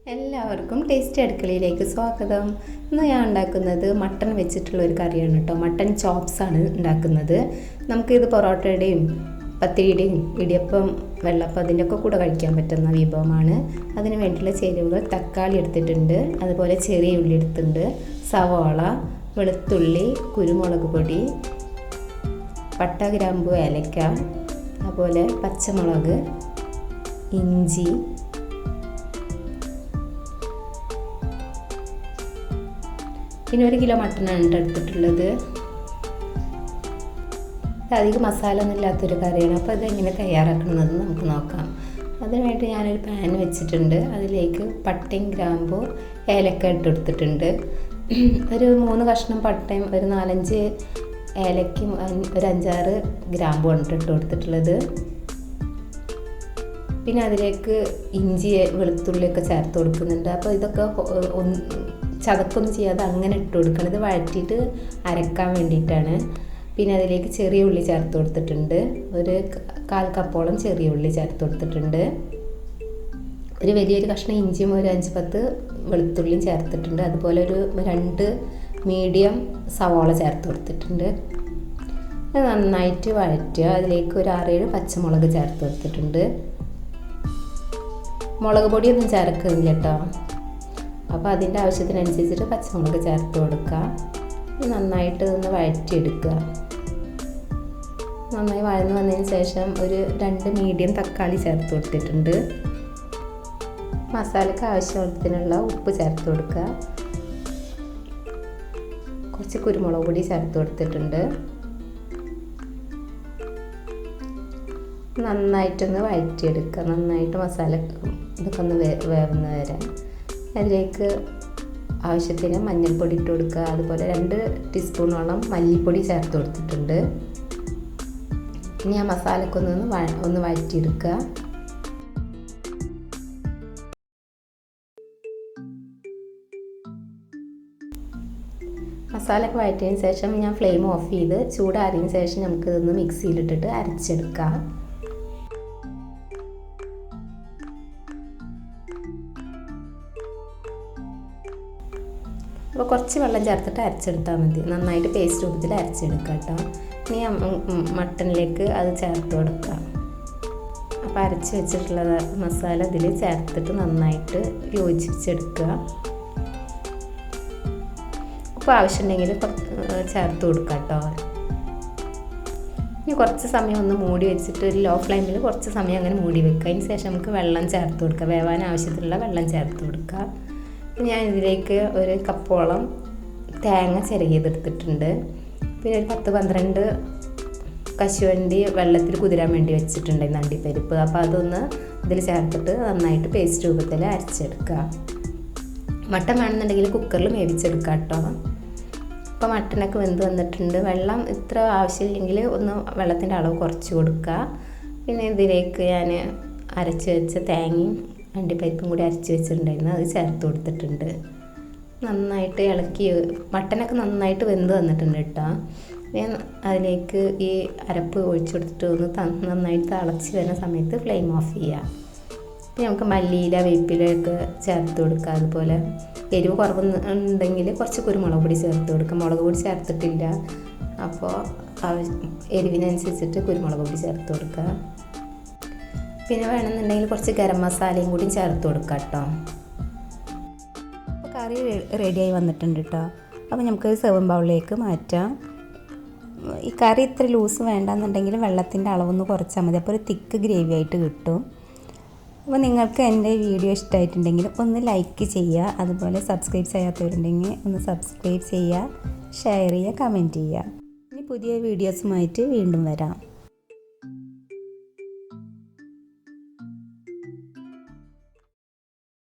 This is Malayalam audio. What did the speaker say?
എല്ലാവർക്കും ടേസ്റ്റി അടുക്കളയിലേക്ക് സ്വാഗതം. ഇന്ന് ഞാൻ ഉണ്ടാക്കുന്നത് മട്ടൺ വെച്ചിട്ടുള്ള ഒരു കറിയാണ് കേട്ടോ. മട്ടൺ ചോപ്സ് ആണ് ഉണ്ടാക്കുന്നത്. നമുക്കിത് പൊറോട്ടയുടെയും പത്തിരിയുടെയും ഇടിയപ്പം വെള്ളപ്പം അതിൻ്റെയൊക്കെ കൂടെ കഴിക്കാൻ പറ്റുന്ന വിഭവമാണ്. അതിന് വേണ്ടിയുള്ള ചേരുവകൾ: തക്കാളി എടുത്തിട്ടുണ്ട്, അതുപോലെ ചെറിയ ഉള്ളി എടുത്തിട്ടുണ്ട്, സവാള, വെളുത്തുള്ളി, കുരുമുളക് പൊടി, പട്ട, ഗ്രാമ്പു, ഏലക്ക, അതുപോലെ പച്ചമുളക്, ഇഞ്ചി, പിന്നെ 1 കിലോ മട്ടനാണ് എടുത്തിട്ടുള്ളത്. അധികം മസാല ഒന്നും ഇല്ലാത്തൊരു കറിയാണ്. അപ്പോൾ ഇതെങ്ങനെ തയ്യാറാക്കണമെന്ന് നമുക്ക് നോക്കാം. അതിനുവേണ്ടി ഞാനൊരു പാൻ വെച്ചിട്ടുണ്ട്. അതിലേക്ക് പട്ടയും ഗ്രാമ്പു ഏലക്ക ഇട്ടെടുത്തിട്ടുണ്ട്. ഒരു 3 കഷ്ണം പട്ടയും ഒരു 4-5 ഏലക്കയും ഒരു 5-6 ഗ്രാമ്പുമാണ് ഇട്ട് കൊടുത്തിട്ടുള്ളത്. പിന്നെ അതിലേക്ക് ഇഞ്ചി വെളുത്തുള്ളിയൊക്കെ ചേർത്ത് കൊടുക്കുന്നുണ്ട്. അപ്പോൾ ഇതൊക്കെ ചതക്കൊന്നും ചെയ്യാതെ അങ്ങനെ ഇട്ട് കൊടുക്കണം. ഇത് വഴറ്റിയിട്ട് അരക്കാൻ വേണ്ടിയിട്ടാണ്. പിന്നെ അതിലേക്ക് ചെറിയ ഉള്ളി ചേർത്ത് കൊടുത്തിട്ടുണ്ട്. ഒരു 1/4 കപ്പോളം ചെറിയ ഉള്ളി ചേർത്ത് കൊടുത്തിട്ടുണ്ട്. ഒരു വലിയൊരു കഷ്ണം ഇഞ്ചിയും ഒരു 5-10 വെളുത്തുള്ളിയും ചേർത്തിട്ടുണ്ട്. അതുപോലെ ഒരു 2 മീഡിയം സവാള ചേർത്ത് കൊടുത്തിട്ടുണ്ട്. നന്നായിട്ട് വഴറ്റുക. അതിലേക്ക് ഒരു 6-7 പച്ചമുളക് ചേർത്ത് കൊടുത്തിട്ടുണ്ട്. മുളക് പൊടിയൊന്നും ചേർക്കുന്നില്ല കേട്ടോ. അപ്പോൾ അതിൻ്റെ ആവശ്യത്തിനനുസരിച്ചിട്ട് പച്ചമുളക് ചേർത്ത് കൊടുക്കുക. നന്നായിട്ട് ഒന്ന് വഴറ്റിയെടുക്കുക. നന്നായി വഴന്ന് വന്നതിന് ശേഷം ഒരു 2 മീഡിയം തക്കാളി ചേർത്ത് കൊടുത്തിട്ടുണ്ട്. മസാലയ്ക്ക് ആവശ്യത്തിനുള്ള ഉപ്പ് ചേർത്ത് കൊടുക്കുക. കുറച്ച് കുരുമുളക് പൊടി ചേർത്ത് കൊടുത്തിട്ടുണ്ട്. നന്നായിട്ടൊന്ന് വഴറ്റിയെടുക്കുക. നന്നായിട്ട് മസാല ഇതൊക്കെ ഒന്ന് വേവുന്ന വരെ. അതിലേക്ക് ആവശ്യത്തിന് മഞ്ഞൾപ്പൊടി ഇട്ട് കൊടുക്കുക. അതുപോലെ 2 ടീസ്പൂണോളം മല്ലിപ്പൊടി ചേർത്ത് കൊടുത്തിട്ടുണ്ട്. ഇനി ആ മസാലയ്ക്ക് ഒന്ന് വഴറ്റിയെടുക്കുക. മസാലയൊക്കെ വഴറ്റിയതിന് ശേഷം ഞാൻ ഫ്ലെയിം ഓഫ് ചെയ്ത് ചൂടാറിയതിന് ശേഷം നമുക്കിതൊന്ന് മിക്സിയിലിട്ടിട്ട് അരച്ചെടുക്കാം. അപ്പോൾ കുറച്ച് വെള്ളം ചേർത്തിട്ട് അരച്ചെടുത്താൽ മതി. നന്നായിട്ട് പേസ്റ്റ് രൂപത്തിൽ അരച്ചെടുക്കാം കേട്ടോ. ഇനി മട്ടനിലേക്ക് അത് ചേർത്ത് കൊടുക്കാം. അപ്പോൾ അരച്ച് വെച്ചിട്ടുള്ള മസാല ഇതിൽ ചേർത്തിട്ട് നന്നായിട്ട് യോജിപ്പിച്ചെടുക്കുക. ഉപ്പ് ആവശ്യമുണ്ടെങ്കിൽ ചേർത്ത് കൊടുക്കാം കേട്ടോ. ഇനി കുറച്ച് സമയം ഒന്ന് മൂടി വെച്ചിട്ട് ഒരു ലോ ഫ്ലെയിമിൽ കുറച്ച് സമയം അങ്ങനെ മൂടി വെക്കുക. അതിന് ശേഷം നമുക്ക് വെള്ളം ചേർത്ത് കൊടുക്കുക. വേവാൻ ആവശ്യത്തിനുള്ള വെള്ളം ചേർത്ത് കൊടുക്കുക. ഞാൻ ഇതിലേക്ക് 1 കപ്പോളം തേങ്ങ ചിരകിയതെടുത്തിട്ടുണ്ട്. പിന്നെ ഒരു 10-12 കശുവണ്ടി വെള്ളത്തിൽ കുതിരാൻ വേണ്ടി വെച്ചിട്ടുണ്ടായിരുന്നു, അണ്ടിപ്പരിപ്പ്. അപ്പോൾ അതൊന്ന് ഇതിൽ ചേർത്തിട്ട് നന്നായിട്ട് പേസ്റ്റ് രൂപത്തിൽ അരച്ചെടുക്കുക. മട്ടൻ വേണമെന്നുണ്ടെങ്കിൽ കുക്കറിൽ വേവിച്ചെടുക്കുക കേട്ടോ. അപ്പോൾ മട്ടനൊക്കെ വെന്ത് വന്നിട്ടുണ്ട്. വെള്ളം ഇത്ര ആവശ്യമില്ലെങ്കിൽ ഒന്ന് വെള്ളത്തിൻ്റെ അളവ് കുറച്ച് കൊടുക്കുക. പിന്നെ ഇതിലേക്ക് ഞാൻ അരച്ച് വെച്ച തേങ്ങയും അണ്ടിപ്പരിപ്പും കൂടി അരച്ച് വെച്ചിട്ടുണ്ടായിരുന്നു, അത് ചേർത്ത് കൊടുത്തിട്ടുണ്ട്. നന്നായിട്ട് ഇളക്കി. മട്ടനൊക്കെ നന്നായിട്ട് വെന്ത് വന്നിട്ടുണ്ട് കേട്ടോ. ഞാൻ അതിലേക്ക് ഈ അരപ്പ് ഒഴിച്ചു കൊടുത്തിട്ട് ഒന്ന് നന്നായിട്ട് തിളച്ച് വരുന്ന സമയത്ത് ഫ്ലെയിം ഓഫ് ചെയ്യുക. പിന്നെ നമുക്ക് മല്ലിയില വേപ്പിലയൊക്കെ ചേർത്ത് കൊടുക്കുക. അതുപോലെ എരിവ് കുറവുണ്ടെങ്കിൽ കുറച്ച് കുരുമുളക് പൊടി ചേർത്ത് കൊടുക്കുക. മുളക് പൊടി ചേർത്തിട്ടില്ല, അപ്പോൾ എരിവിനനുസരിച്ചിട്ട് കുരുമുളക് പൊടി ചേർത്ത് കൊടുക്കുക. പിന്നെ വേണമെന്നുണ്ടെങ്കിൽ കുറച്ച് ഗരം മസാലയും കൂടി ചേർത്ത് കൊടുക്കാം കേട്ടോ. അപ്പോൾ കറി റെഡിയായി വന്നിട്ടുണ്ട് കേട്ടോ. അപ്പോൾ നമുക്ക് സെർവിങ് ബൗളിലേക്ക് മാറ്റാം. ഈ കറി ഇത്ര ലൂസ് വേണ്ടെന്നുണ്ടെങ്കിൽ വെള്ളത്തിൻ്റെ അളവൊന്ന് കുറച്ചാൽ മതി. അപ്പോൾ ഒരു തിക്ക് ഗ്രേവി ആയിട്ട് കിട്ടും. അപ്പോൾ നിങ്ങൾക്ക് എൻ്റെ വീഡിയോ ഇഷ്ടമായിട്ടുണ്ടെങ്കിൽ ഒന്ന് ലൈക്ക് ചെയ്യുക. അതുപോലെ സബ്സ്ക്രൈബ് ചെയ്യാത്തവരുണ്ടെങ്കിൽ ഒന്ന് സബ്സ്ക്രൈബ് ചെയ്യുക, ഷെയർ ചെയ്യുക, കമൻറ്റ് ചെയ്യുക. ഇനി പുതിയ വീഡിയോസുമായിട്ട് വീണ്ടും വരാം.